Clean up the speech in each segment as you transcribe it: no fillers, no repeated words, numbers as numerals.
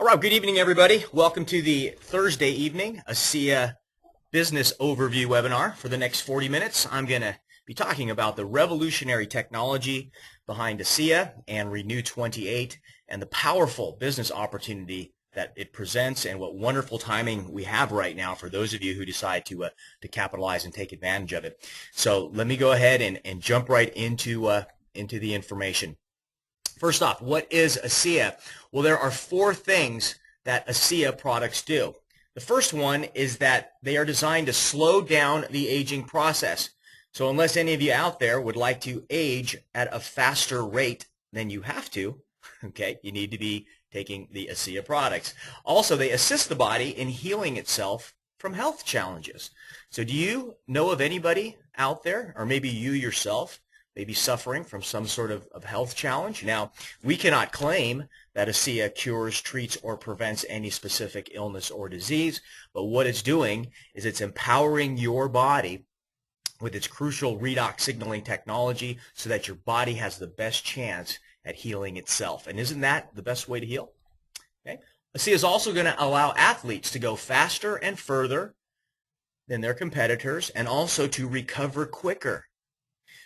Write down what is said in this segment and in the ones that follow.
All right, good evening, everybody. Welcome to the Thursday evening ASEA Business Overview webinar. For the next 40 minutes, I'm going to be talking about the revolutionary technology behind ASEA and Renu 28 and the powerful business opportunity that it presents and what wonderful timing we have right now for those of you who decide to capitalize and take advantage of it. So let me go ahead and jump right into the information. First off, what is ASEA? Well, there are four things that ASEA products do. The first one is that they are designed to slow down the aging process. So unless any of you out there would like to age at a faster rate than you have to, okay, you need to be taking the ASEA products. Also, they assist the body in healing itself from health challenges. So do you know of anybody out there, or maybe you yourself, maybe suffering from some sort of health challenge? Now, we cannot claim that ASEA cures, treats, or prevents any specific illness or disease, but what it's doing is it's empowering your body with its crucial redox signaling technology so that your body has the best chance at healing itself. And isn't that the best way to heal? Okay. ASEA is also going to allow athletes to go faster and further than their competitors and also to recover quicker.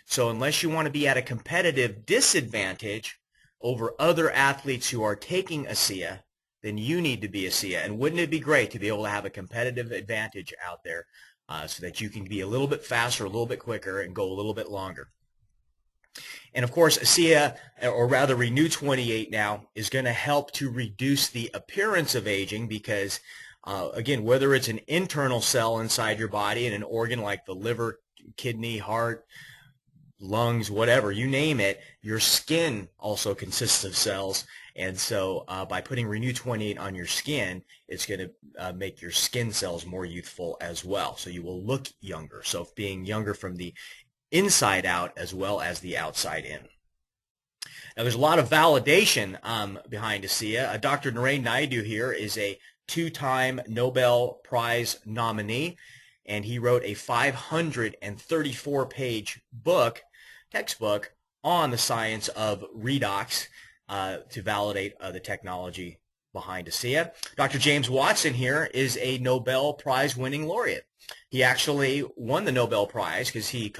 So unless you want to be at a competitive disadvantage over other athletes who are taking ASEA, then you need to be ASEA. And wouldn't it be great to be able to have a competitive advantage out there so that you can be a little bit faster, a little bit quicker, and go a little bit longer? And of course, ASEA, or rather Renu 28 now, is going to help to reduce the appearance of aging because, again, whether it's an internal cell inside your body and an organ like the liver, kidney, heart, lungs, whatever, you name it, your skin also consists of cells. And so by putting Renu 28 on your skin, it's going to make your skin cells more youthful as well. So you will look younger. So being younger from the inside out as well as the outside in. Now there's a lot of validation behind ASEA. Dr. Naren Naidu here is a two-time Nobel Prize nominee, and he wrote a 534-page textbook on the science of redox to validate the technology behind ASEA. Dr. James Watson here is a Nobel Prize winning laureate. He actually won the Nobel Prize because he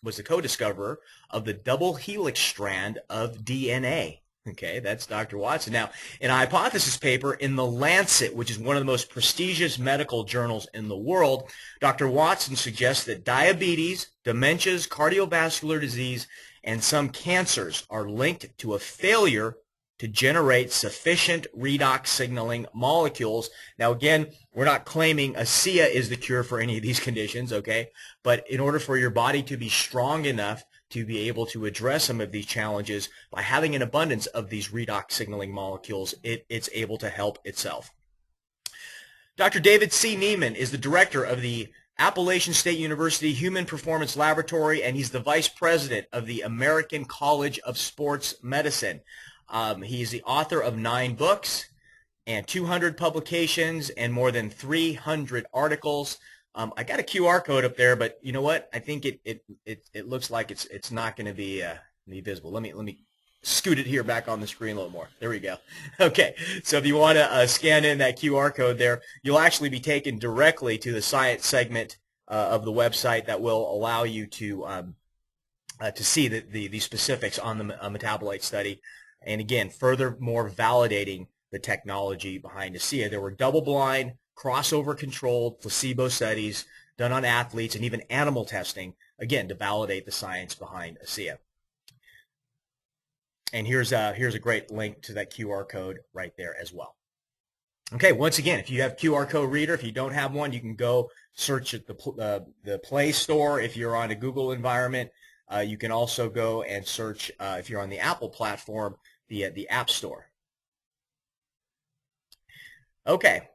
was the co-discoverer of the double helix strand of DNA. Okay, that's Dr. Watson. Now, in a hypothesis paper in The Lancet, which is one of the most prestigious medical journals in the world, Dr. Watson suggests that diabetes, dementias, cardiovascular disease, and some cancers are linked to a failure to generate sufficient redox signaling molecules. Now, again, we're not claiming ASEA is the cure for any of these conditions, okay? But in order for your body to be strong enough to be able to address some of these challenges, by having an abundance of these redox signaling molecules, it's able to help itself. Dr. David C. Neiman is the director of the Appalachian State University Human Performance Laboratory, and he's the vice president of the American College of Sports Medicine. He is the author of 9 books and 200 publications and more than 300 articles. I got a QR code up there, but you know what? I think it looks like it's not going to be visible. Let me scoot it here back on the screen a little more. There we go. Okay, so if you want to scan in that QR code there, you'll actually be taken directly to the science segment of the website that will allow you to see the specifics on the metabolite study. And again, furthermore validating the technology behind ASEA. There were double-blind, crossover-controlled placebo studies done on athletes and even animal testing, again, to validate the science behind ASEA. And here's a great link to that QR code right there as well. Okay, once again, if you have QR code reader, if you don't have one, you can go search at the Play Store. If you're on a Google environment, you can also go and search, if you're on the Apple platform, the App Store. Okay,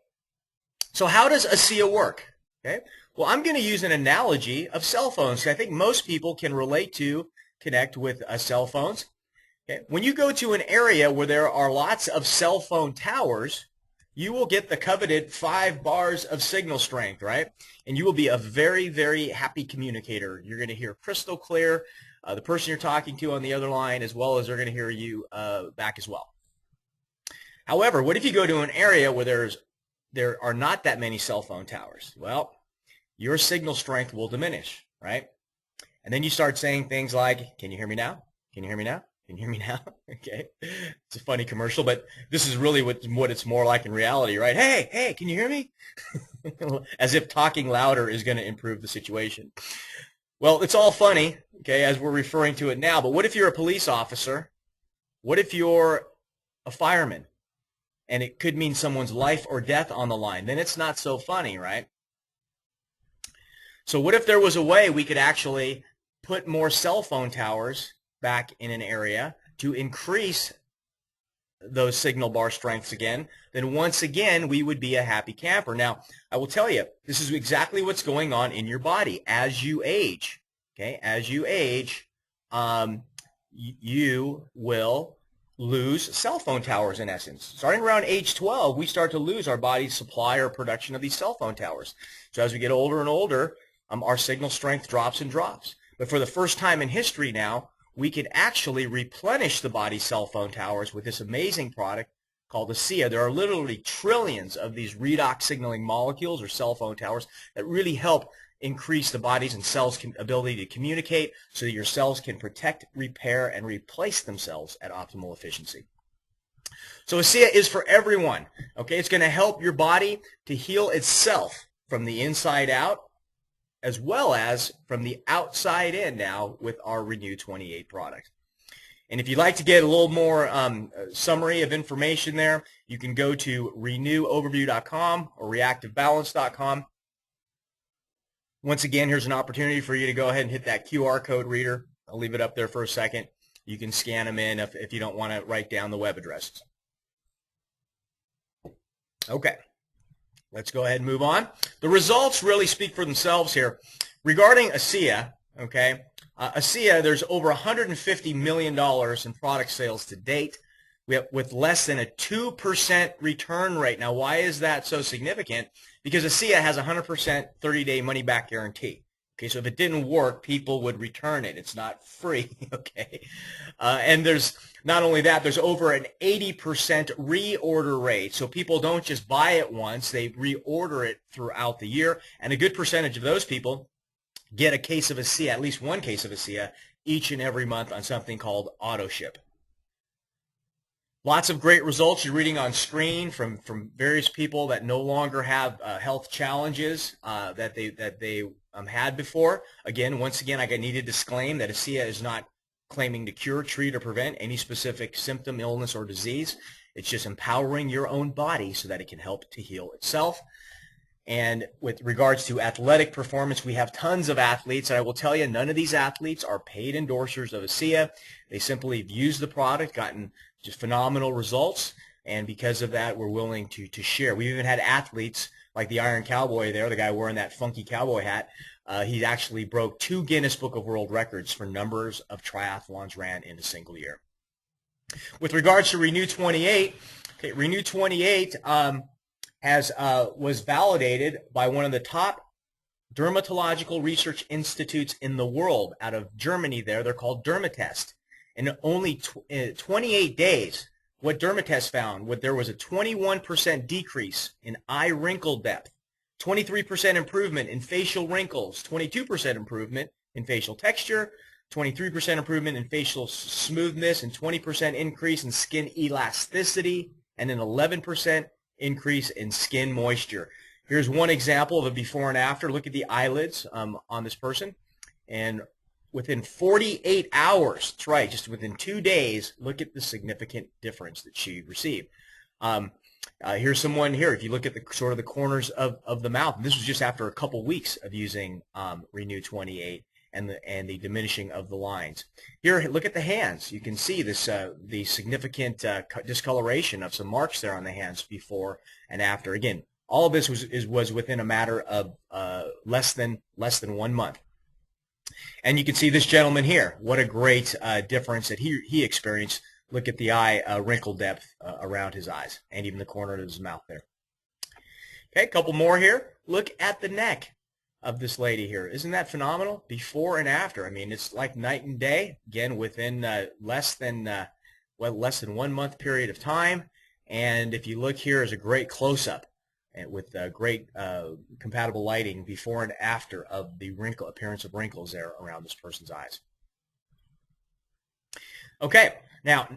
so how does ASEA work? Okay, well, I'm going to use an analogy of cell phones. I think most people can connect with cell phones. Okay, when you go to an area where there are lots of cell phone towers, you will get the coveted 5 bars of signal strength, right? And you will be a very, very happy communicator. You're going to hear crystal clear the person you're talking to on the other line, as well as they're going to hear you back as well. However, what if you go to an area where there are not that many cell phone towers? Well, your signal strength will diminish, right? And then you start saying things like, can you hear me now? Can you hear me now? Can you hear me now? Okay. It's a funny commercial, but this is really what it's more like in reality, right? Hey, hey, can you hear me? As if talking louder is going to improve the situation. Well, it's all funny, okay, as we're referring to it now, but what if you're a police officer? What if you're a fireman? And it could mean someone's life or death on the line. Then it's not so funny, right? So what if there was a way we could actually put more cell phone towers back in an area to increase those signal bar strengths again? Then once again, we would be a happy camper. Now, I will tell you, this is exactly what's going on in your body as you age. Okay, as you age, you will lose cell phone towers in essence. Starting around age 12, we start to lose our body's supply or production of these cell phone towers. So as we get older and older, our signal strength drops and drops. But for the first time in history now, we could actually replenish the body's cell phone towers with this amazing product called ASEA. There are literally trillions of these redox signaling molecules or cell phone towers that really help increase the body's and cells' ability to communicate so that your cells can protect, repair, and replace themselves at optimal efficiency. So ASEA is for everyone. Okay, it's going to help your body to heal itself from the inside out, as well as from the outside in now with our Renu 28 product. And if you'd like to get a little more summary of information there, you can go to renewoverview.com or reactivebalance.com. Once again, here's an opportunity for you to go ahead and hit that QR code reader. I'll leave it up there for a second. You can scan them in if you don't want to write down the web addresses. Okay. Let's go ahead and move on. The results really speak for themselves here. Regarding ASEA, okay, ASEA, there's over $150 million in product sales to date with less than a 2% return rate. Now, why is that so significant? Because ASEA has a 100% 30-day money-back guarantee. Okay, so if it didn't work, people would return it. It's not free, okay? And there's not only that, there's over an 80% reorder rate. So people don't just buy it once, they reorder it throughout the year. And a good percentage of those people get a case of ASEA, at least one case of ASEA, each and every month on something called auto ship. Lots of great results you're reading on screen from various people that no longer have health challenges that they had before. Again, once again, I need to disclaim that ASEA is not claiming to cure, treat, or prevent any specific symptom, illness, or disease. It's just empowering your own body so that it can help to heal itself. And with regards to athletic performance, we have tons of athletes, and I will tell you, none of these athletes are paid endorsers of ASEA. They simply have used the product, gotten just phenomenal results, and because of that, we're willing to share. We've even had athletes like the Iron Cowboy there, the guy wearing that funky cowboy hat. He actually broke 2 Guinness Book of World Records for numbers of triathlons ran in a single year. With regards to Renu 28, okay, Renu 28 was validated by one of the top dermatological research institutes in the world out of Germany there. They're called Dermatest. In only 28 days, what Dermatest found, there was a 21% decrease in eye wrinkle depth, 23% improvement in facial wrinkles, 22% improvement in facial texture, 23% improvement in facial smoothness, and 20% increase in skin elasticity, and an 11% increase in skin moisture. Here's one example of a before and after. Look at the eyelids on this person, and within 48 hours, that's right, just within 2 days, look at the significant difference that she received. Here's someone here. If you look at the sort of the corners of the mouth, and this was just after a couple weeks of using Renu 28 and the diminishing of the lines. Here, look at the hands. You can see this the significant discoloration of some marks there on the hands before and after. Again, all of this was within a matter of less than 1 month. And you can see this gentleman here. What a great difference that he experienced. Look at the eye wrinkle depth around his eyes and even the corner of his mouth there. Okay, a couple more here. Look at the neck of this lady here. Isn't that phenomenal? Before and after. I mean, it's like night and day. Again, within less than 1 month period of time. And if you look here, is a great close-up with great compatible lighting before and after of the appearance of wrinkles there around this person's eyes. Okay, now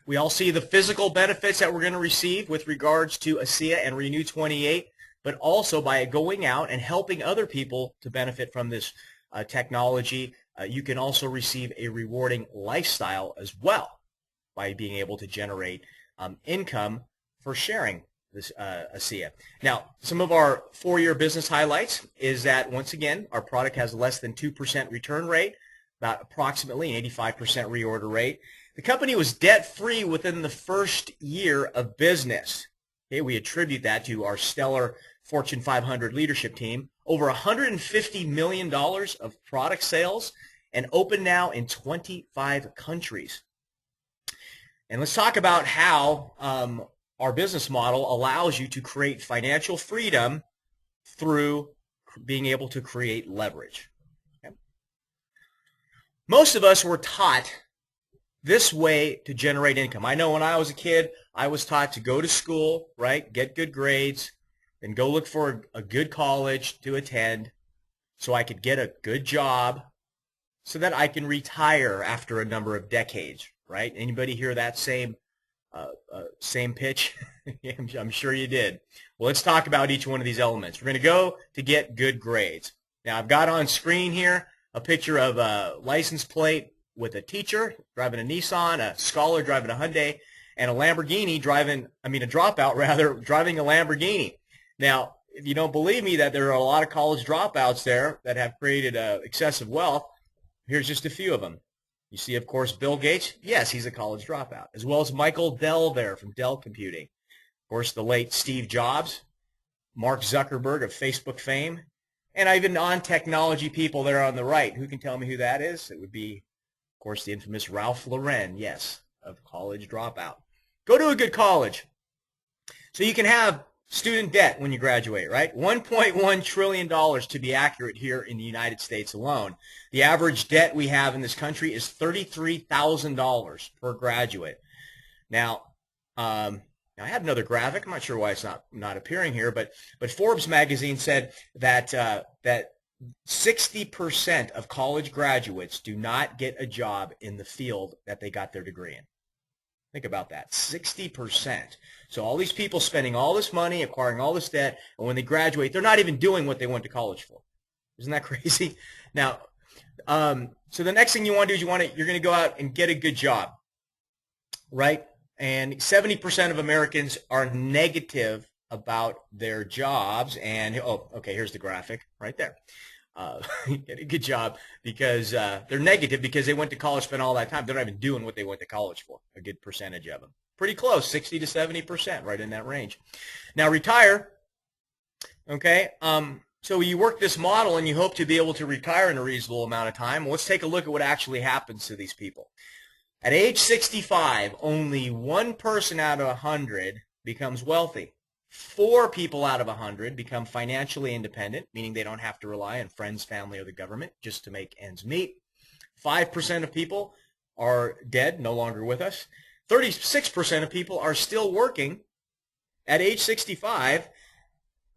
we all see the physical benefits that we're going to receive with regards to ASEA and Renu 28, but also by going out and helping other people to benefit from this technology, you can also receive a rewarding lifestyle as well by being able to generate income for sharing this ASEA. Now, some of our 4-year business highlights is that, once again, our product has less than 2% return rate, about approximately an 85% reorder rate. The company was debt-free within the first year of business. Okay, we attribute that to our stellar Fortune 500 leadership team. Over $150 million of product sales and open now in 25 countries. And let's talk about how our business model allows you to create financial freedom through being able to create leverage. Okay? Most of us were taught this way to generate income. I know when I was a kid, I was taught to go to school, right, get good grades, then go look for a good college to attend so I could get a good job so that I can retire after a number of decades, right? Anybody hear that same pitch? I'm sure you did. Well, let's talk about each one of these elements. We're going to go to get good grades. Now, I've got on screen here a picture of a license plate with a teacher driving a Nissan, a scholar driving a Hyundai, and a Lamborghini a dropout rather, driving a Lamborghini. Now, if you don't believe me that there are a lot of college dropouts there that have created excessive wealth, here's just a few of them. You see, of course, Bill Gates. Yes, he's a college dropout, as well as Michael Dell there from Dell Computing. Of course, the late Steve Jobs, Mark Zuckerberg of Facebook fame, and even non-technology people there on the right. Who can tell me who that is? It would be, of course, the infamous Ralph Lauren, yes, of college dropout. Go to a good college. So you can have student debt when you graduate, right? $1.1 trillion to be accurate here in the United States alone. The average debt we have in this country is $33,000 per graduate. Now, I had another graphic. I'm not sure why it's not appearing here, but Forbes magazine said that 60% of college graduates do not get a job in the field that they got their degree in. Think about that, 60%. So all these people spending all this money, acquiring all this debt, and when they graduate, they're not even doing what they went to college for. Isn't that crazy? Now, so the next thing you want to do is you're going to go out and get a good job, right? And 70% of Americans are negative about their jobs. And, oh, okay, here's the graphic right there. Get a good job because they're negative because they went to college, spent all that time. They're not even doing what they went to college for, a good percentage of them. Pretty close, 60 to 70%, right in that range. Now, retire, okay? So you work this model and you hope to be able to retire in a reasonable amount of time. Well, let's take a look at what actually happens to these people. At age 65, only 1 person out of 100 becomes wealthy. 4 people out of 100 become financially independent, meaning they don't have to rely on friends, family, or the government just to make ends meet. 5% of people are dead, no longer with us. 36% of people are still working at age 65,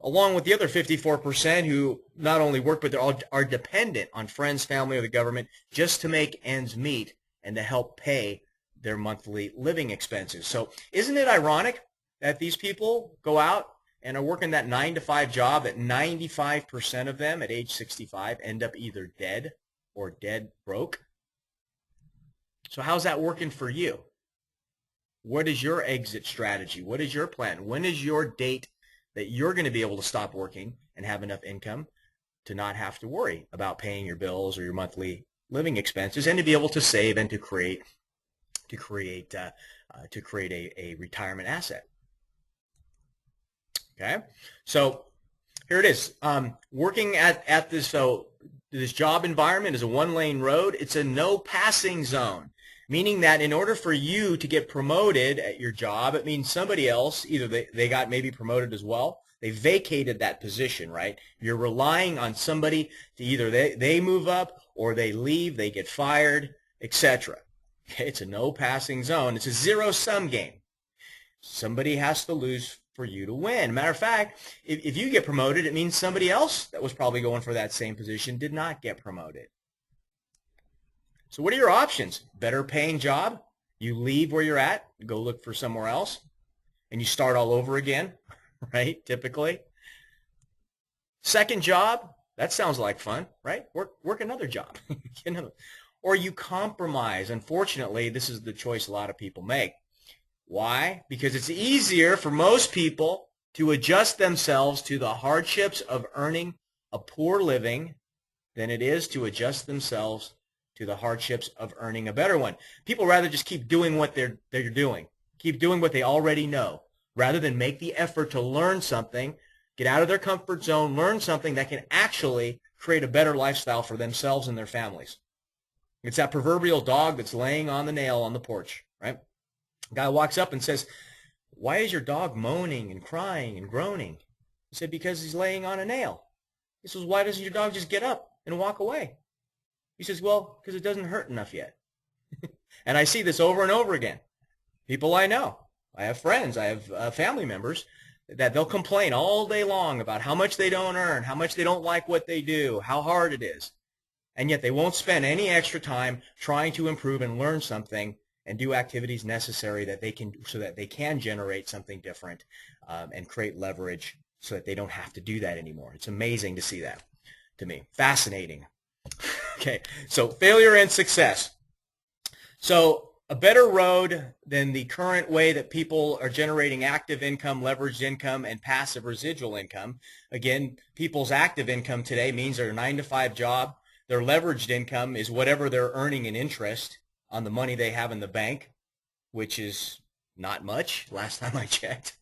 along with the other 54% who not only work, but are dependent on friends, family, or the government just to make ends meet and to help pay their monthly living expenses. So isn't it ironic that these people go out and are working that 9-to-5 job that 95% of them at age 65 end up either dead or dead broke? So how's that working for you? What is your exit strategy? What is your plan? When is your date that you're going to be able to stop working and have enough income to not have to worry about paying your bills or your monthly living expenses, and to be able to save and to create a retirement asset? Okay, so here it is. Working at this this job environment is a 1-lane road. It's a no passing zone, meaning that in order for you to get promoted at your job, it means somebody else, either they got maybe promoted as well, they vacated that position, right? You're relying on somebody to either they move up or they leave, they get fired, etc. Okay, it's a no passing zone. It's a zero-sum game. Somebody has to lose for you to win. Matter of fact, if you get promoted, it means somebody else that was probably going for that same position did not get promoted. So what are your options? Better paying job? You leave where you're at, go look for somewhere else, and you start all over again, right? Typically. Second job, that sounds like fun, right? Work another job. Or you compromise. Unfortunately, this is the choice a lot of people make. Why? Because it's easier for most people to adjust themselves to the hardships of earning a poor living than it is to adjust themselves to the hardships of earning a better one. People rather just keep doing what they're doing, keep doing what they already know, rather than make the effort to learn something, get out of their comfort zone, learn something that can actually create a better lifestyle for themselves and their families. It's that proverbial dog that's laying on the nail on the porch, right? A guy walks up and says, "Why is your dog moaning and crying and groaning?" He said, "Because he's laying on a nail." He says, "Why doesn't your dog just get up and walk away?" He says, "Well, because it doesn't hurt enough yet." And I see this over and over again. People I know, I have friends, I have family members, that they'll complain all day long about how much they don't earn, how much they don't like what they do, how hard it is. And yet they won't spend any extra time trying to improve and learn something and do activities necessary that they can, so that they can generate something different and create leverage so that they don't have to do that anymore. It's amazing to see that, to me. Fascinating. Okay, so failure and success. So a better road than the current way that people are generating active income, leveraged income, and passive residual income. Again, people's active income today means their 9-to-5 job. Their leveraged income is whatever they're earning in interest on the money they have in the bank, which is not much last time I checked.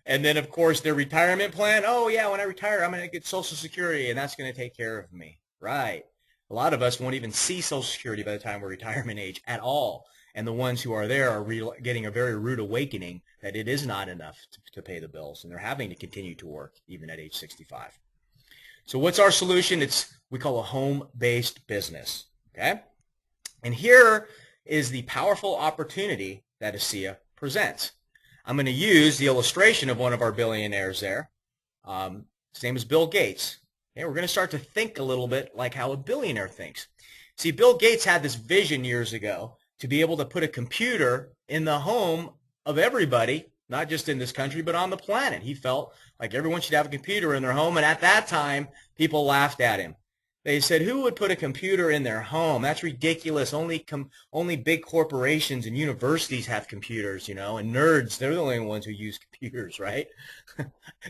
And then, of course, their retirement plan. Oh, yeah, when I retire, I'm going to get Social Security, and that's going to take care of me. Right. A lot of us won't even see Social Security by the time we're retirement age at all. And the ones who are there are getting a very rude awakening that it is not enough to pay the bills, and they're having to continue to work even at age 65. So what's our solution? We call a home-based business. Okay? And here is the powerful opportunity that ASEA presents. I'm going to use the illustration of one of our billionaires there. His name is Bill Gates. Okay, we're going to start to think a little bit like how a billionaire thinks. See, Bill Gates had this vision years ago to be able to put a computer in the home of everybody, not just in this country, but on the planet. He felt like everyone should have a computer in their home, and at that time, people laughed at him. They said, "Who would put a computer in their home? That's ridiculous. Only big corporations and universities have computers, and nerds, they're the only ones who use computers, right?"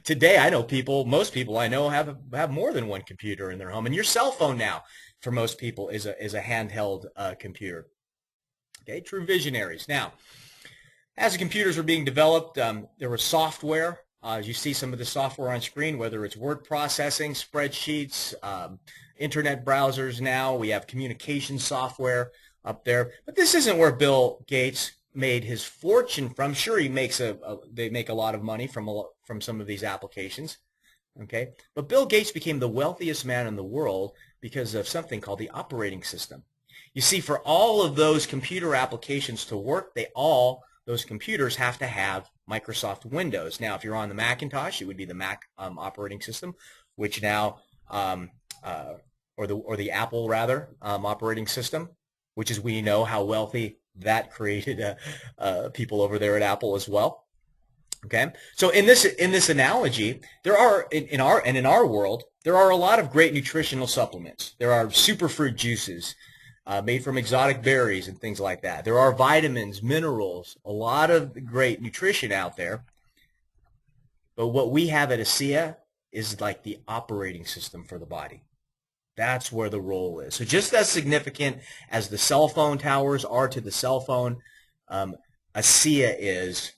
Today, I know most people I know have more than one computer in their home, and your cell phone now, for most people, is a handheld computer. Okay, true visionaries. Now, as the computers were being developed, there was software. As you see some of the software on screen, whether it's word processing, spreadsheets, internet browsers now. We have communication software up there. But this isn't where Bill Gates made his fortune from. Sure, they make a lot of money from some of these applications. Okay, but Bill Gates became the wealthiest man in the world because of something called the operating system. You see, for all of those computer applications to work, those computers have to have Microsoft Windows. Now, if you're on the Macintosh, it would be the Mac operating system, which now, or the Apple rather operating system, which is, we know how wealthy that created people over there at Apple as well. Okay, so in this analogy, there are in our world there are a lot of great nutritional supplements. There are superfruit juices made from exotic berries and things like that. There are vitamins, minerals, a lot of great nutrition out there. But what we have at ASEA is like the operating system for the body. That's where the role is. So just as significant as the cell phone towers are to the cell phone, ASEA is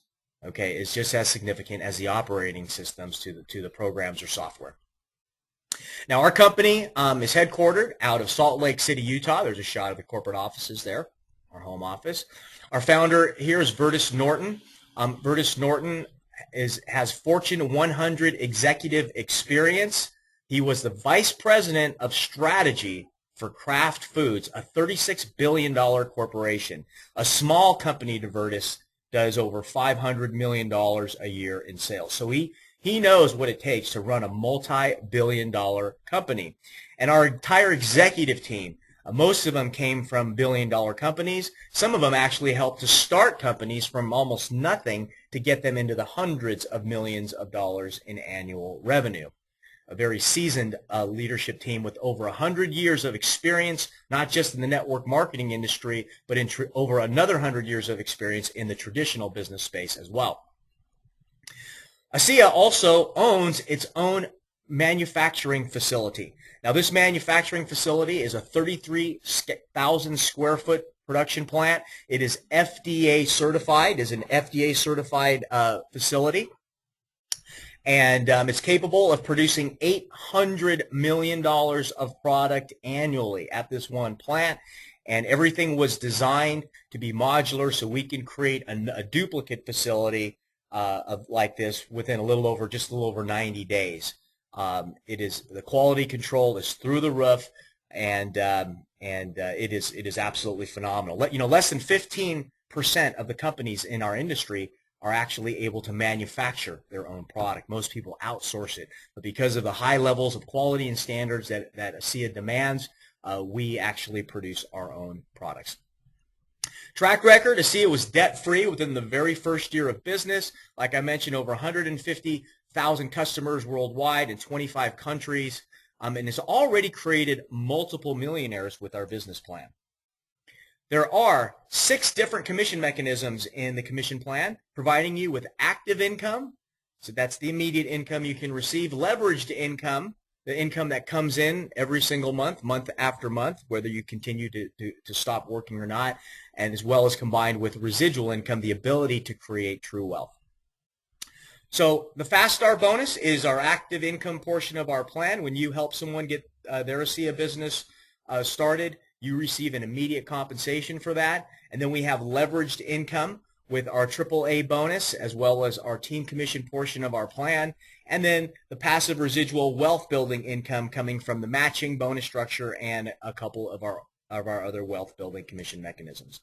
just as significant as the operating systems to the programs or software. Now, our company is headquartered out of Salt Lake City, Utah. There's a shot of the corporate offices there, our home office. Our founder here is Vertus Norton. Vertus Norton has Fortune 100 executive experience. He was the vice president of strategy for Kraft Foods, a $36 billion corporation, a small company to Vertus does over $500 million a year in sales. So he knows what it takes to run a multi-billion-dollar company. And our entire executive team, most of them came from billion-dollar companies. Some of them actually helped to start companies from almost nothing to get them into the hundreds of millions of dollars in annual revenue. A very seasoned leadership team with over 100 years of experience, not just in the network marketing industry, but in over another 100 years of experience in the traditional business space as well. ASEA also owns its own manufacturing facility. Now, this manufacturing facility is a 33,000 square foot production plant. It is FDA certified, is an FDA certified facility. And it's capable of producing $800 million of product annually at this one plant. And everything was designed to be modular so we can create a duplicate facility like this within just a little over 90 days. The quality control is through the roof, and it is absolutely phenomenal. Less than 15% of the companies in our industry are actually able to manufacture their own product. Most people outsource it, but because of the high levels of quality and standards that ASEA demands, we actually produce our own products. Track record, ASEA was debt-free within the very first year of business. Like I mentioned, over 150,000 customers worldwide in 25 countries, and it's already created multiple millionaires with our business plan. There are 6 different commission mechanisms in the commission plan, providing you with active income, so that's the immediate income you can receive, leveraged income, the income that comes in every single month, month after month, whether you continue to stop working or not, and as well as combined with residual income, the ability to create true wealth. So the Fast Start bonus is our active income portion of our plan. When you help someone get their ASEA business started, you receive an immediate compensation for that. And then we have leveraged income with our AAA bonus as well as our team commission portion of our plan. And then the passive residual wealth building income coming from the matching bonus structure and a couple of our other wealth building commission mechanisms.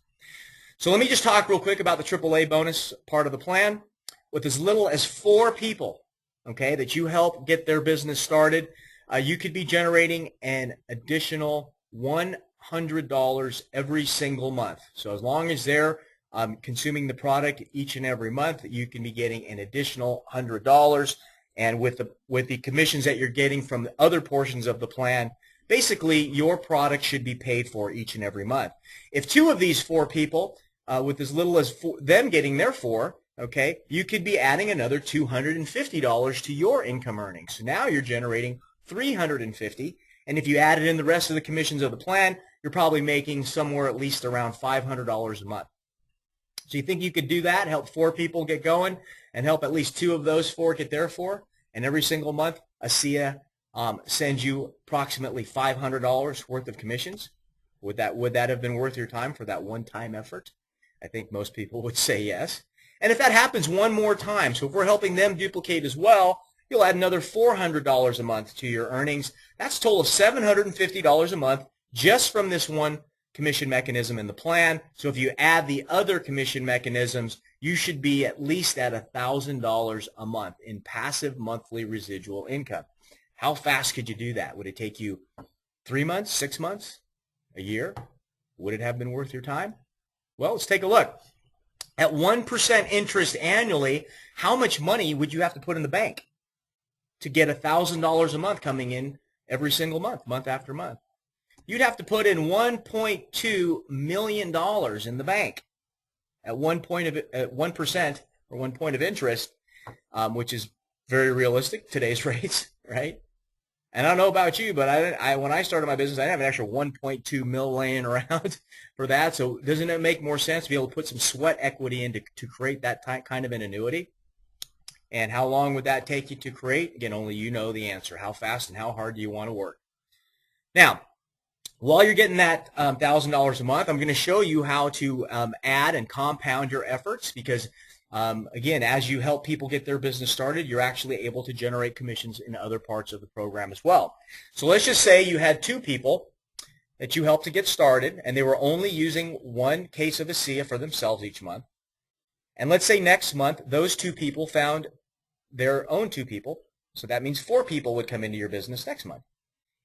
So let me just talk real quick about the AAA bonus part of the plan. With as little as 4 people, okay, that you help get their business started, you could be generating an additional $100 every single month. So as long as they're consuming the product each and every month, you can be getting an additional $100. And with the commissions that you're getting from the other portions of the plan, basically your product should be paid for each and every month. If 2 of these 4 people, with as little as them getting their 4, okay, you could be adding another $250 to your income earnings. So now you're generating $350, and if you added in the rest of the commissions of the plan, you're probably making somewhere at least around $500 a month. So you think you could do that, help 4 people get going, and help at least 2 of those 4 get their 4, and every single month ASEA sends you approximately $500 worth of commissions? Would that have been worth your time for that one-time effort? I think most people would say yes. And if that happens one more time, so if we're helping them duplicate as well, you'll add another $400 a month to your earnings. That's a total of $750 a month just from this one commission mechanism in the plan. So if you add the other commission mechanisms, you should be at least at $1,000 a month in passive monthly residual income. How fast could you do that? Would it take you 3 months, 6 months, a year? Would it have been worth your time? Well, let's take a look. At 1% interest annually, how much money would you have to put in the bank to get $1,000 a month coming in every single month, month after month? You'd have to put in $1.2 million in the bank at 1% or 1 point of interest, which is very realistic, today's rates, right? And I don't know about you, but when I started my business, I didn't have an extra 1.2 mil laying around for that. So doesn't it make more sense to be able to put some sweat equity in to create that kind of an annuity? And how long would that take you to create? Again, only you know the answer. How fast and how hard do you want to work? Now, while you're getting that $1,000 a month, I'm going to show you how to add and compound your efforts because again, as you help people get their business started, you're actually able to generate commissions in other parts of the program as well. So let's just say you had 2 people that you helped to get started, and they were only using 1 case of ASEA for themselves each month. And let's say next month those 2 people found their own 2 people. So that means 4 people would come into your business next month.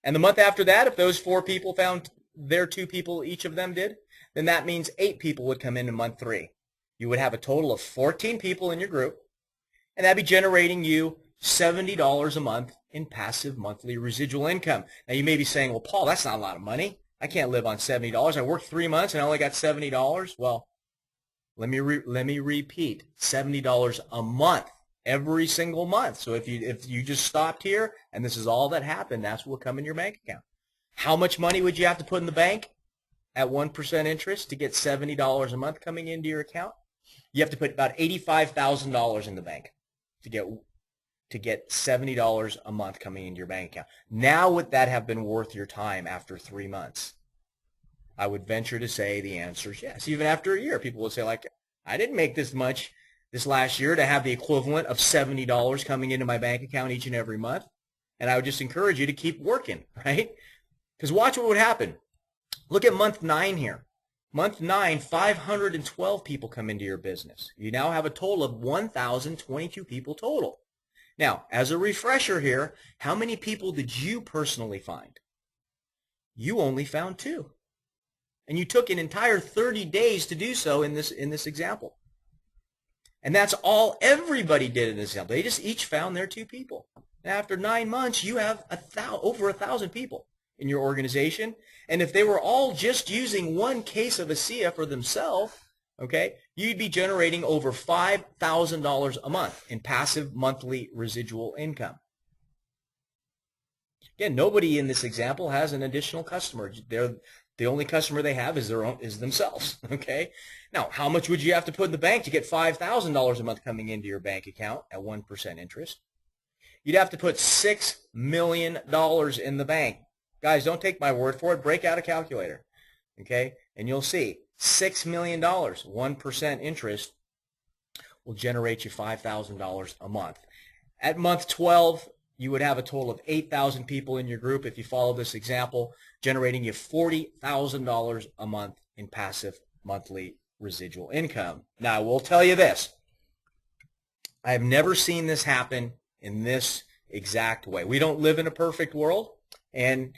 And the month after that, if those 4 people found their 2 people, each of them did, then that means 8 people would come in month 3. You would have a total of 14 people in your group, and that'd be generating you $70 a month in passive monthly residual income. Now you may be saying, well, Paul, that's not a lot of money. I can't live on $70. I worked 3 months and I only got $70. Well, let me repeat, $70 a month, every single month. So if you just stopped here and this is all that happened, that's what will come in your bank account. How much money would you have to put in the bank at 1% interest to get $70 a month coming into your account? You have to put about $85,000 in the bank to get $70 a month coming into your bank account. Now would that have been worth your time after 3 months? I would venture to say the answer is yes. Even after a year, people would say, like, I didn't make this much this last year to have the equivalent of $70 coming into my bank account each and every month. And I would just encourage you to keep working, right? Because watch what would happen. Look at month 9 here. Month 9, 512 people come into your business. You now have a total of 1,022 people total. Now, as a refresher here, how many people did you personally find? You only found 2. And you took an entire 30 days to do so in this example. And that's all everybody did in this example. They just each found their 2 people. And after 9 months, you have over 1,000 people in your organization. And if they were all just using one case of ASEA for themselves, okay, you'd be generating over $5,000 a month in passive monthly residual income. Again, nobody in this example has an additional customer. The only customer they have is themselves. Okay. Now, how much would you have to put in the bank to get $5,000 a month coming into your bank account at 1% interest? You'd have to put $6 million in the bank. Guys, don't take my word for it. Break out a calculator. Okay, and you'll see $6 million, 1% interest will generate you $5,000 a month. At month 12, you would have a total of 8,000 people in your group if you follow this example, generating you $40,000 a month in passive monthly residual income. Now, I will tell you this. I have never seen this happen in this exact way. We don't live in a perfect world, and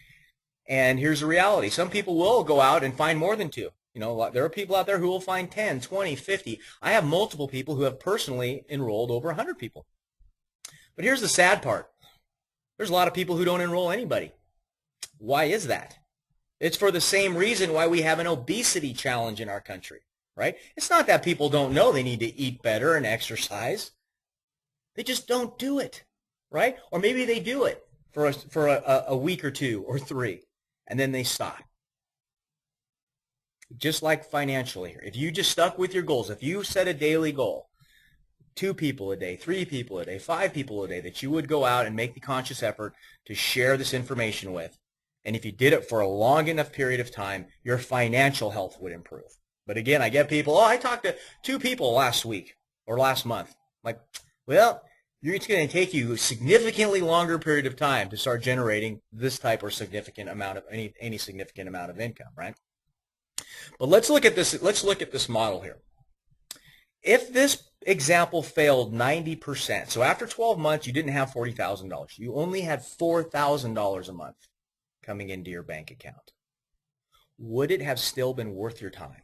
here's the reality. Some people will go out and find more than 2. You know, there are people out there who will find 10, 20, 50. I have multiple people who have personally enrolled over 100 people. But here's the sad part. There's a lot of people who don't enroll anybody. Why is that? It's for the same reason why we have an obesity challenge in our country, right? It's not that people don't know they need to eat better and exercise. They just don't do it, right? Or maybe they do it for a week or 2 or 3, and then they stop. Just like financially here. If you just stuck with your goals, if you set a daily goal, 2 people a day, 3 people a day, 5 people a day, that you would go out and make the conscious effort to share this information with, and if you did it for a long enough period of time, your financial health would improve. But again, I get people, oh, I talked to 2 people last week or last month. Like, well, it's going to take you a significantly longer period of time to start generating this type or significant amount of any significant amount of income, right? But let's look at this. Let's look at this model here. If this example failed 90%, so after 12 months you didn't have $40,000, you only had $4,000 a month coming into your bank account, would it have still been worth your time?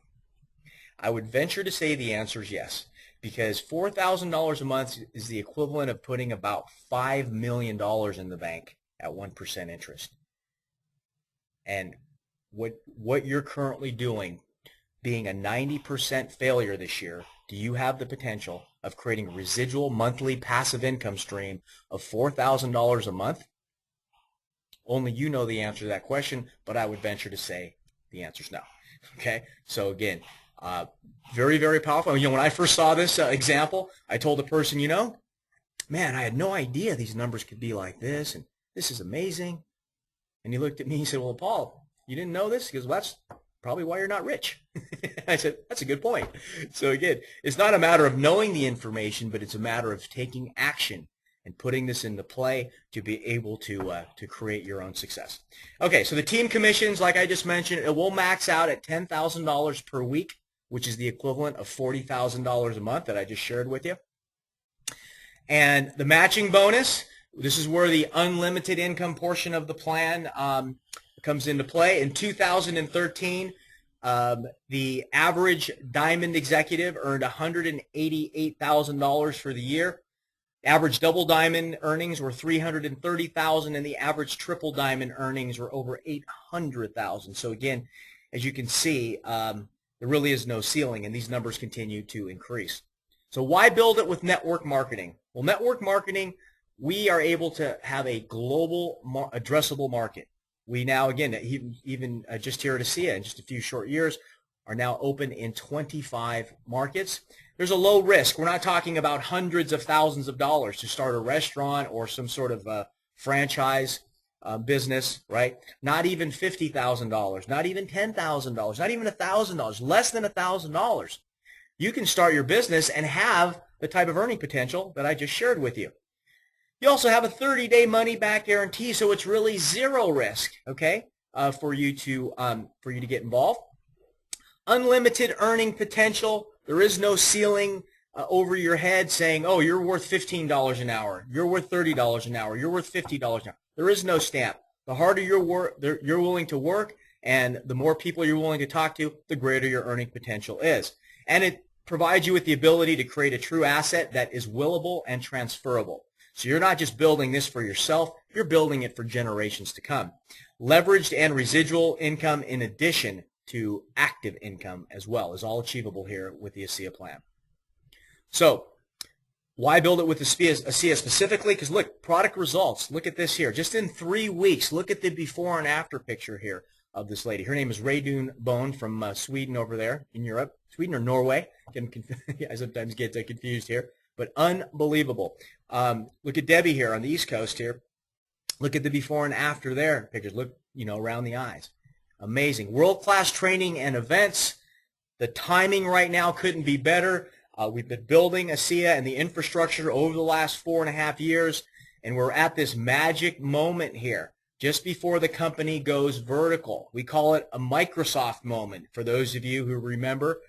I would venture to say the answer is yes, because $4,000 a month is the equivalent of putting about $5 million in the bank at 1% interest. And what you're currently doing, being a 90% failure this year, do you have the potential of creating a residual monthly passive income stream of $4,000 a month? Only you know the answer to that question, but I would venture to say the answer is no. Okay, so again, very, very powerful. You know, when I first saw this example, I told the person, you know, man, I had no idea these numbers could be like this, and this is amazing. And he looked at me and he said, well, Paul, you didn't know this? He goes, well, that's probably why you're not rich. I said, that's a good point. So again, it's not a matter of knowing the information, but it's a matter of taking action and putting this into play to be able to create your own success. Okay, so the team commissions, like I just mentioned, it will max out at $10,000 per week which is the equivalent of $40,000 a month that I just shared with you. And the matching bonus, this is where the unlimited income portion of the plan comes into play. In 2013, the average diamond executive earned $188,000 for the year. Average double diamond earnings were $330,000, and the average triple diamond earnings were over $800,000. So again, as you can see, there really is no ceiling, and these numbers continue to increase. So why build it with network marketing? Well, network marketing, we are able to have a global addressable market. We now, again, even just here at ASEA in just a few short years, are now open in 25 markets. There's a low risk. We're not talking about hundreds of thousands of dollars to start a restaurant or some sort of franchise business, right? Not even $50,000, not even $10,000, not even $1,000, less than $1,000. You can start your business and have the type of earning potential that I just shared with you. You also have a 30-day money-back guarantee, so it's really zero risk, okay, for you to get involved. Unlimited earning potential. There is no ceiling over your head saying, oh, you're worth $15 an hour, you're worth $30 an hour, you're worth $50 an hour. There is no stamp. The harder you're willing to work and the more people you're willing to talk to, the greater your earning potential is. And it provides you with the ability to create a true asset that is willable and transferable. So you're not just building this for yourself, you're building it for generations to come. Leveraged and residual income in addition to active income as well is all achievable here with the ASEA plan. So why build it with ASEA specifically? Because look, product results. Look at this here. Just in 3 weeks, look at the before and after picture here of this lady. Her name is Renu Bone from Sweden over there in Europe. Sweden or Norway. I sometimes get confused here. But unbelievable. Look at Debbie here on the East Coast here. Look at the before and after there pictures. Look, around the eyes. Amazing. World-class training and events. The timing right now couldn't be better. We've been building ASEA and the infrastructure over the last 4.5 years, and we're at this magic moment here just before the company goes vertical. We call it a Microsoft moment. For those of you who remember,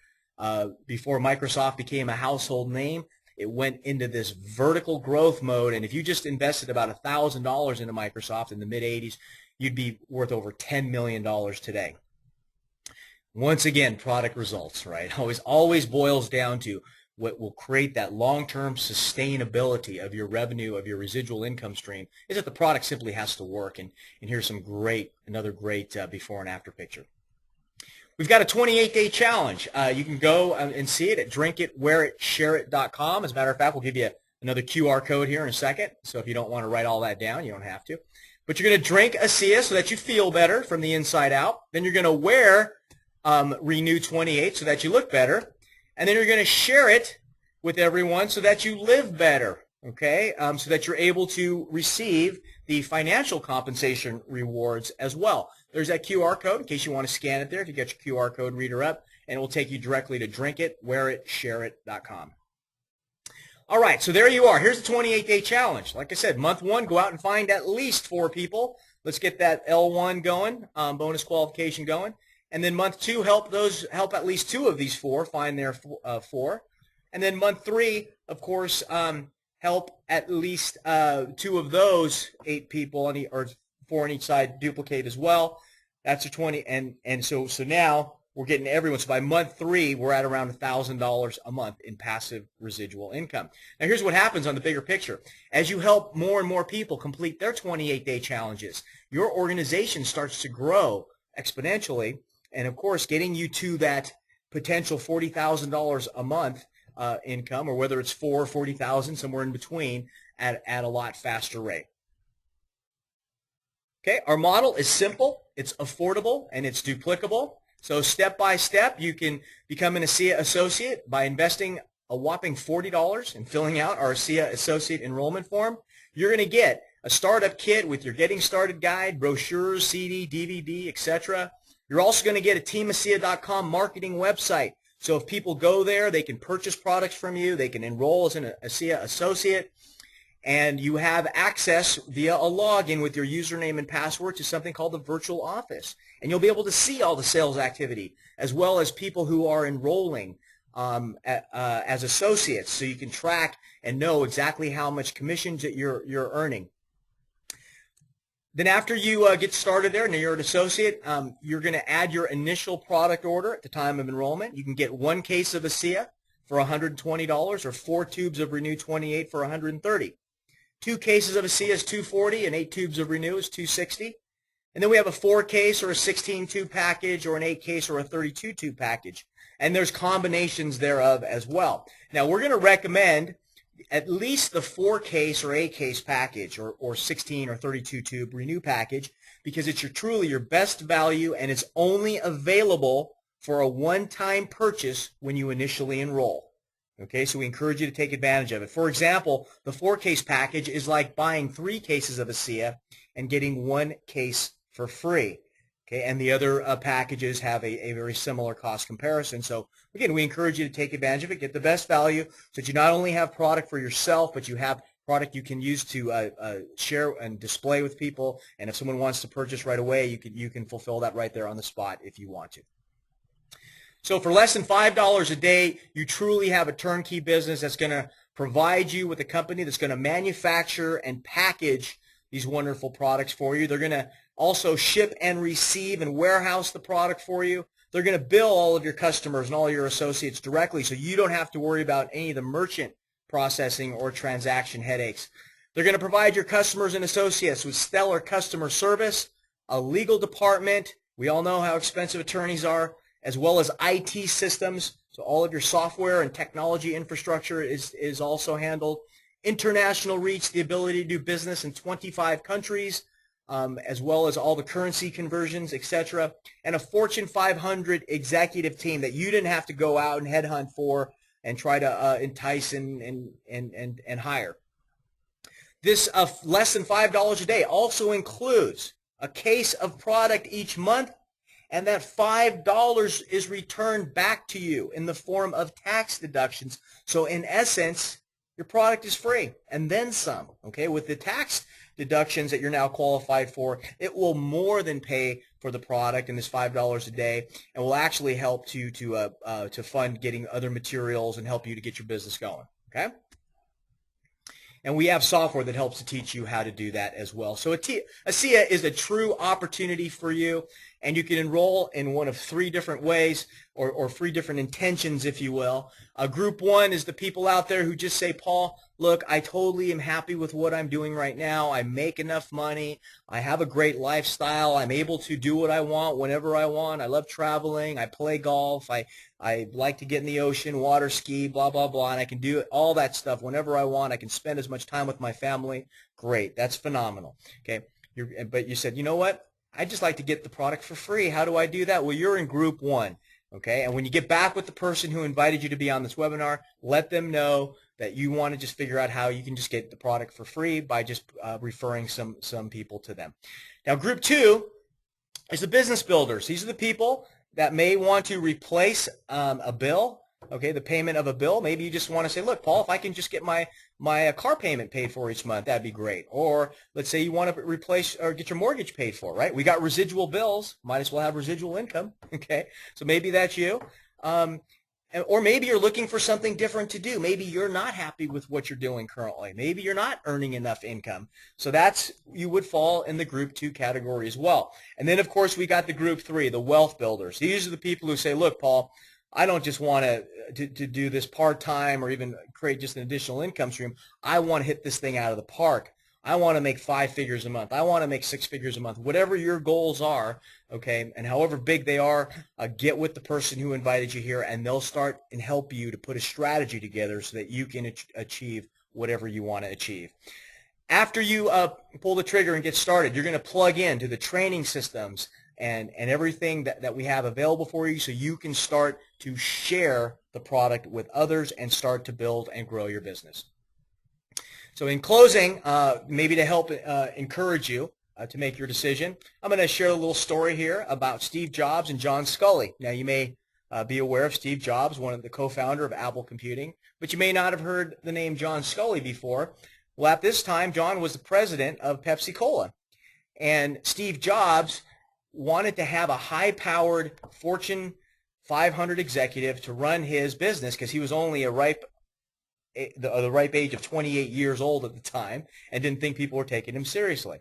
before Microsoft became a household name, it went into this vertical growth mode, and if you just invested about $1,000 into Microsoft in the mid-'80s, you'd be worth over $10 million today. Once again, product results, right? Always boils down to what will create that long-term sustainability of your revenue, of your residual income stream, is that the product simply has to work. And here's another great before and after picture. We've got a 28-day challenge. You can go and see it at drinkitwearit.com. As a matter of fact, we'll give you another QR code here in a second. So if you don't want to write all that down, you don't have to. But you're going to drink ASEA so that you feel better from the inside out. Then you're going to wear Renu 28 so that you look better. And then you're going to share it with everyone so that you live better, okay? So that you're able to receive the financial compensation rewards as well. There's that QR code in case you want to scan it there to get your QR code reader up, and it will take you directly to drinkitwearit.com. All right, so there you are. Here's the 28-day challenge. Like I said, month 1, go out and find at least 4 people. Let's get that L1 going, bonus qualification going. And then month 2, help at least 2 of these 4 find their 4. And then month 3, of course, help at least 2 of those 8 people, or 4 on each side, duplicate as well. That's a 20. And so now we're getting everyone. So by month 3, we're at around $1,000 a month in passive residual income. Now here's what happens on the bigger picture. As you help more and more people complete their 28-day challenges, your organization starts to grow exponentially. And, of course, getting you to that potential $40,000 a month income, or whether it's $40,000, somewhere in between, at a lot faster rate. Okay, our model is simple, it's affordable, and it's duplicable. So step by step, you can become an ASEA associate by investing a whopping $40 and filling out our ASEA associate enrollment form. You're going to get a startup kit with your getting started guide, brochures, CD, DVD, etc. You're also going to get a teamasea.com marketing website. So if people go there, they can purchase products from you. They can enroll as an ASEA associate. And you have access via a login with your username and password to something called the virtual office. And you'll be able to see all the sales activity as well as people who are enrolling as associates, so you can track and know exactly how much commissions that you're earning. Then after you get started there and you're an associate, you're going to add your initial product order at the time of enrollment. You can get 1 case of ASEA for $120 or 4 tubes of Renu 28 for $130. 2 cases of ASEA is $240 and 8 tubes of Renu is $260. And then we have a 4 case or a 16 tube package or an 8 case or a 32 tube package. And there's combinations thereof as well. Now we're going to recommend at least the 4 case or 8 case package or 16 or 32 tube Renu package, because it's truly your best value and it's only available for a one-time purchase when you initially enroll. Okay, so we encourage you to take advantage of it. For example, the 4 case package is like buying 3 cases of ASEA and getting 1 case for free. Okay, and the other packages have a very similar cost comparison. So again, we encourage you to take advantage of it, get the best value, so that you not only have product for yourself, but you have product you can use to share and display with people. And if someone wants to purchase right away, you can fulfill that right there on the spot if you want to. So for less than $5 a day, you truly have a turnkey business that's going to provide you with a company that's going to manufacture and package these wonderful products for you. They're going to also ship and receive and warehouse the product for you. They're going to bill all of your customers and all your associates directly, so you don't have to worry about any of the merchant processing or transaction headaches. They're going to provide your customers and associates with stellar customer service, a legal department. We all know how expensive attorneys are, as well as IT systems. So all of your software and technology infrastructure is also handled. International reach, the ability to do business in 25 countries, as well as all the currency conversions, etc. And a Fortune 500 executive team that you didn't have to go out and headhunt for and try to entice and hire. This less than $5 a day also includes a case of product each month, and that $5 is returned back to you in the form of tax deductions. So in essence, your product is free and then some. Okay, with the tax deductions that you're now qualified for, it will more than pay for the product and this $5 a day, and will actually help to fund getting other materials and help you to get your business going. Okay. And we have software that helps to teach you how to do that as well. So ASEA is a true opportunity for you, and you can enroll in one of 3 different ways, or 3 different intentions, if you will. Group 1 is the people out there who just say, Paul, look, I totally am happy with what I'm doing right now. I make enough money. I have a great lifestyle. I'm able to do what I want whenever I want. I love traveling. I play golf. I like to get in the ocean, water ski, blah, blah, blah, and I can do all that stuff whenever I want. I can spend as much time with my family. Great. That's phenomenal. Okay. But you said, you know what? I'd just like to get the product for free. How do I do that? Well, you're in group 1. Okay. And when you get back with the person who invited you to be on this webinar, let them know that you want to just figure out how you can just get the product for free by just referring some people to them. Now, group 2 is the business builders. These are the people that may want to replace a bill, okay, the payment of a bill. Maybe you just want to say, look, Paul, if I can just get my car payment paid for each month, that'd be great. Or let's say you want to replace or get your mortgage paid for, right? We got residual bills. Might as well have residual income, okay? So maybe that's you. Or maybe you're looking for something different to do. Maybe you're not happy with what you're doing currently. Maybe you're not earning enough income. So you would fall in the group 2 category as well. And then, of course, we got the group 3, the wealth builders. These are the people who say, look, Paul, I don't just want to do this part-time or even create just an additional income stream. I want to hit this thing out of the park. I want to make 5 figures a month. I want to make 6 figures a month. Whatever your goals are, okay, and however big they are, get with the person who invited you here, and they'll start and help you to put a strategy together so that you can achieve whatever you want to achieve. After you pull the trigger and get started, you're going to plug into the training systems and everything that we have available for you, so you can start to share the product with others and start to build and grow your business. So in closing, maybe to help encourage you to make your decision, I'm going to share a little story here about Steve Jobs and John Sculley. Now, you may be aware of Steve Jobs, one of the co-founder of Apple Computing, but you may not have heard the name John Sculley before. Well, at this time, John was the president of Pepsi-Cola, and Steve Jobs wanted to have a high-powered Fortune 500 executive to run his business because he was only the ripe age of 28 years old at the time and didn't think people were taking him seriously.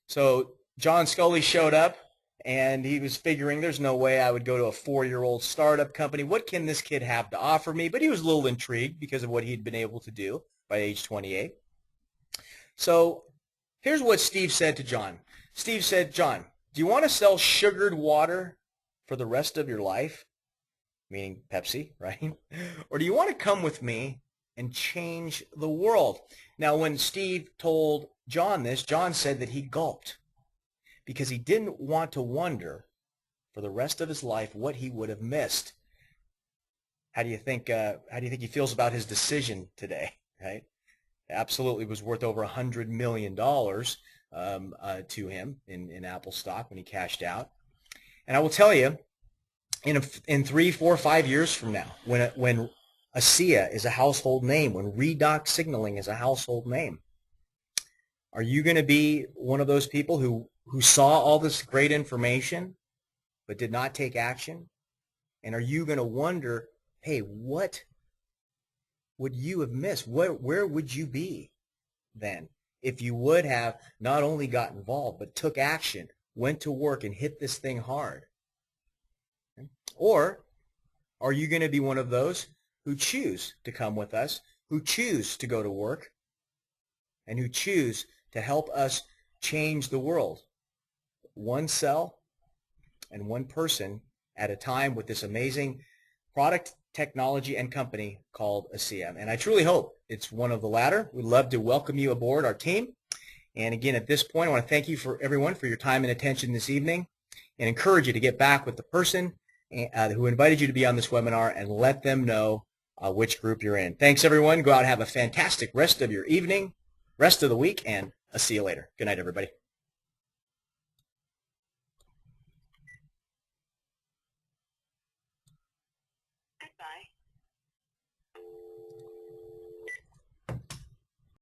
So John Scully showed up, and he was figuring there's no way I would go to a 4-year-old startup company. What can this kid have to offer me? But he was a little intrigued because of what he'd been able to do by age 28. So here's what Steve said to John. Steve said, John, do you want to sell sugared water for the rest of your life? Meaning Pepsi, right? Or do you want to come with me and change the world? Now, when Steve told John this, John said that he gulped because he didn't want to wonder for the rest of his life what he would have missed. How do you think he feels about his decision today? Right? Absolutely was worth over $100 million to him in Apple stock when he cashed out. And I will tell you, in 3, 4, 5 years from now, when ASEA is a household name, when redox signaling is a household name, are you going to be one of those people who saw all this great information but did not take action? And are you going to wonder, hey, what would you have missed? Where would you be then if you would have not only got involved but took action, went to work, and hit this thing hard? Or are you going to be one of those who choose to come with us, who choose to go to work, and who choose to help us change the world, one cell and one person at a time with this amazing product, technology, and company called ASEA? And I truly hope it's one of the latter. We'd love to welcome you aboard our team. And again, at this point, I want to thank you everyone for your time and attention this evening and encourage you to get back with the person who invited you to be on this webinar and let them know which group you're in. Thanks, everyone. Go out and have a fantastic rest of your evening, rest of the week, and I'll see you later. Good night, everybody.